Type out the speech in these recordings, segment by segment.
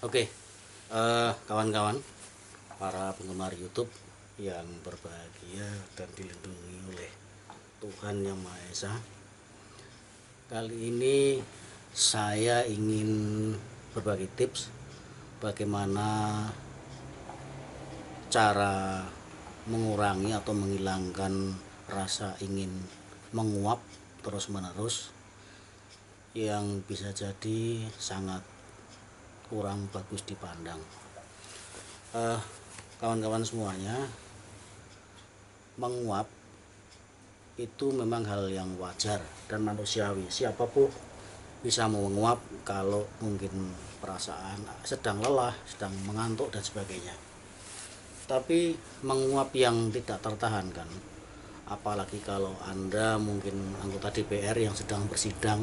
Oke, kawan-kawan, para penggemar YouTube yang berbahagia dan dilindungi oleh Tuhan Yang Maha Esa. Kali ini saya ingin berbagi tips bagaimana cara mengurangi atau menghilangkan rasa ingin menguap terus-menerus yang bisa jadi sangat kurang bagus dipandang. Kawan-kawan semuanya, menguap itu memang hal yang wajar dan manusiawi. Siapapun bisa menguap kalau mungkin perasaan sedang lelah, sedang mengantuk dan sebagainya. Tapi menguap yang tidak tertahankan, apalagi kalau Anda mungkin anggota DPR yang sedang bersidang,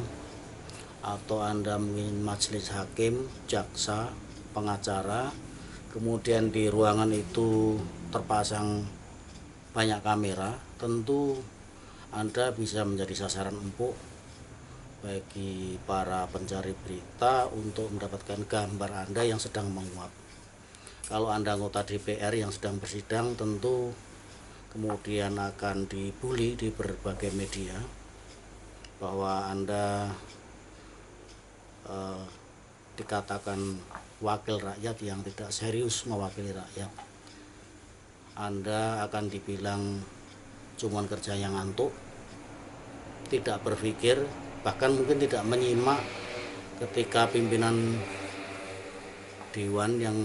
atau Anda mungkin majelis hakim, jaksa, pengacara, kemudian di ruangan itu terpasang banyak kamera, tentu Anda bisa menjadi sasaran empuk bagi para pencari berita untuk mendapatkan gambar Anda yang sedang menguap. Kalau Anda anggota DPR yang sedang bersidang, tentu kemudian akan dibully di berbagai media bahwa Anda dikatakan wakil rakyat yang tidak serius mewakili rakyat. Anda akan dibilang cuman kerja yang ngantuk, tidak berpikir, bahkan mungkin tidak menyimak ketika pimpinan dewan yang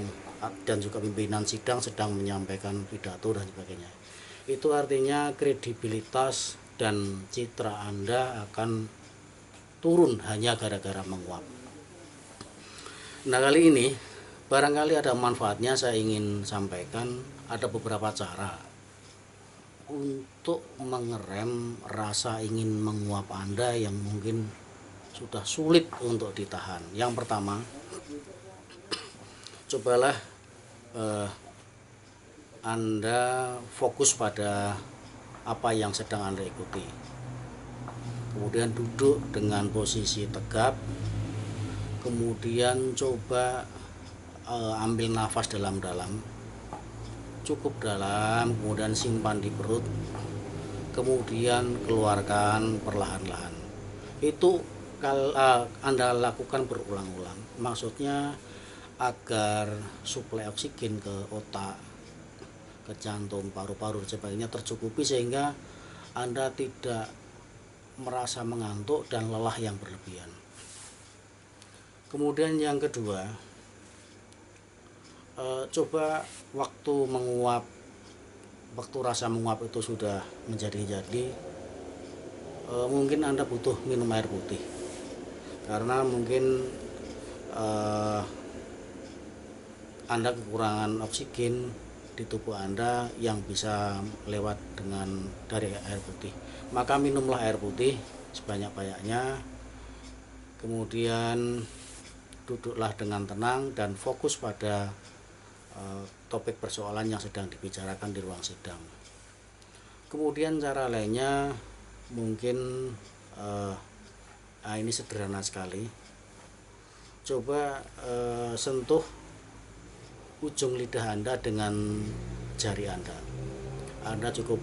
dan juga pimpinan sidang sedang menyampaikan pidato dan sebagainya. Itu artinya kredibilitas dan citra Anda akan turun hanya gara-gara menguap. Nah, kali ini barangkali ada manfaatnya. Saya ingin sampaikan ada beberapa cara untuk mengerem rasa ingin menguap Anda yang mungkin sudah sulit untuk ditahan. Yang pertama, cobalah Anda fokus pada apa yang sedang Anda ikuti. Kemudian duduk dengan posisi tegap. Kemudian coba ambil nafas dalam-dalam, cukup dalam, kemudian simpan di perut, kemudian keluarkan perlahan-lahan. Itu Anda lakukan berulang-ulang, maksudnya agar suplai oksigen ke otak, ke jantung, paru-paru dan sebagainya tercukupi, sehingga Anda tidak merasa mengantuk dan lelah yang berlebihan. Kemudian yang kedua, coba waktu menguap, waktu rasa menguap itu sudah menjadi-jadi, mungkin Anda butuh minum air putih, karena mungkin Anda kekurangan oksigen di tubuh Anda yang bisa lewat dari air putih. Maka minumlah air putih sebanyak-banyaknya, kemudian duduklah dengan tenang dan fokus pada topik persoalan yang sedang dibicarakan di ruang sidang. Kemudian cara lainnya mungkin ini sederhana sekali. Coba sentuh ujung lidah Anda dengan jari Anda. Anda cukup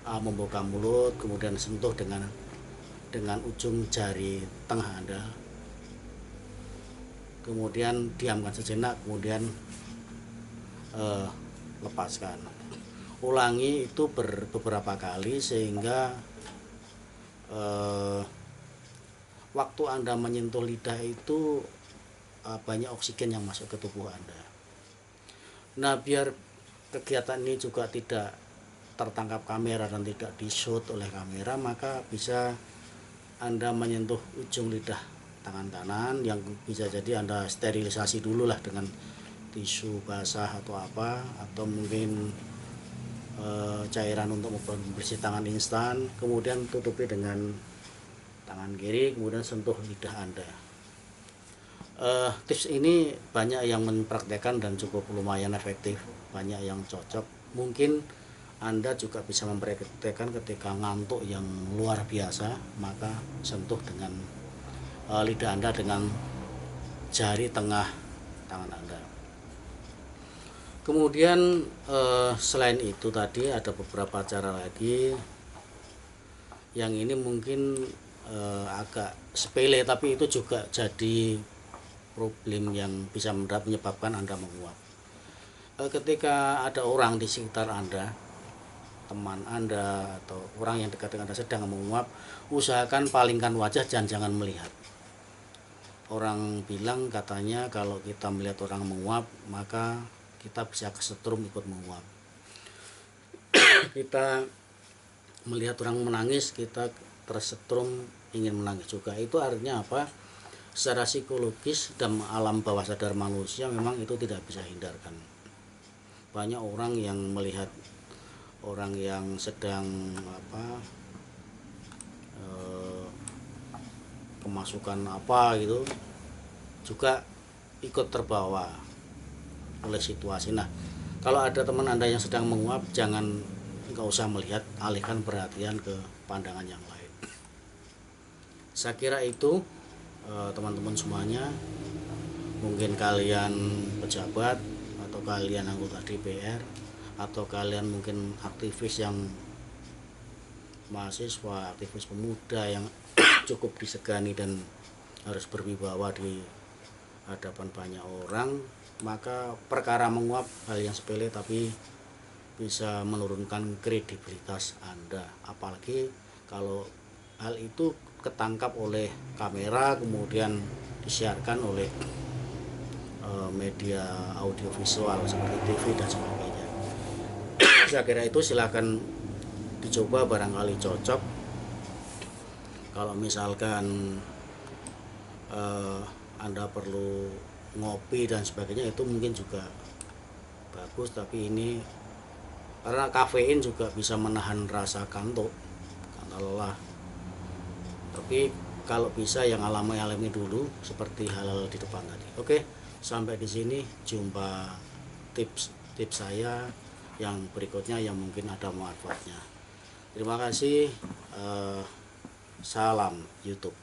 membuka mulut, kemudian sentuh dengan ujung jari tengah Anda. Kemudian diamkan sejenak, kemudian lepaskan. Ulangi itu beberapa kali sehingga waktu Anda menyentuh lidah itu banyak oksigen yang masuk ke tubuh Anda. Nah, biar kegiatan ini juga tidak tertangkap kamera dan tidak di-shoot oleh kamera, maka bisa Anda menyentuh ujung lidah tangan kanan, yang bisa jadi Anda sterilisasi dulu lah dengan tisu basah atau apa, atau mungkin cairan untuk membersih tangan instan. Kemudian tutupi dengan tangan kiri, kemudian sentuh lidah Anda. Tips ini banyak yang mempraktekkan dan cukup lumayan efektif, banyak yang cocok. Mungkin Anda juga bisa mempraktekkan ketika ngantuk yang luar biasa, maka sentuh dengan lidah Anda dengan jari tengah tangan Anda. Kemudian selain itu tadi ada beberapa cara lagi yang ini mungkin agak sepele, tapi itu juga jadi problem yang bisa menyebabkan Anda menguap. Ketika ada orang di sekitar Anda, teman Anda atau orang yang dekat dengan Anda sedang menguap, usahakan palingkan wajah dan jangan melihat. Orang bilang katanya kalau kita melihat orang menguap, maka kita bisa kesetrum ikut menguap. Kita melihat orang menangis, kita tersetrum ingin menangis juga. Itu artinya apa? Secara psikologis dan alam bawah sadar manusia memang itu tidak bisa hindarkan. Banyak orang yang melihat orang yang sedang kemasukan apa gitu juga ikut terbawa oleh situasi. Nah, kalau ada teman Anda yang sedang menguap, nggak usah melihat, alihkan perhatian ke pandangan yang lain. Saya kira itu teman-teman semuanya, mungkin kalian pejabat atau kalian anggota DPR atau kalian mungkin aktivis yang mahasiswa, aktivis pemuda yang cukup disegani dan harus berwibawa di hadapan banyak orang, maka perkara menguap hal yang sepele tapi bisa menurunkan kredibilitas Anda, apalagi kalau hal itu ketangkap oleh kamera kemudian disiarkan oleh media audiovisual seperti TV dan sebagainya. Saya kira itu silahkan dicoba, barangkali cocok. Kalau misalkan Anda perlu ngopi dan sebagainya, itu mungkin juga bagus, tapi ini karena kafein juga bisa menahan rasa kantuk karena lelah. Tapi kalau bisa yang alami dulu seperti hal-hal di depan tadi. Oke, sampai di sini jumpa tips saya yang berikutnya yang mungkin ada manfaatnya. Terima kasih. Salam YouTube.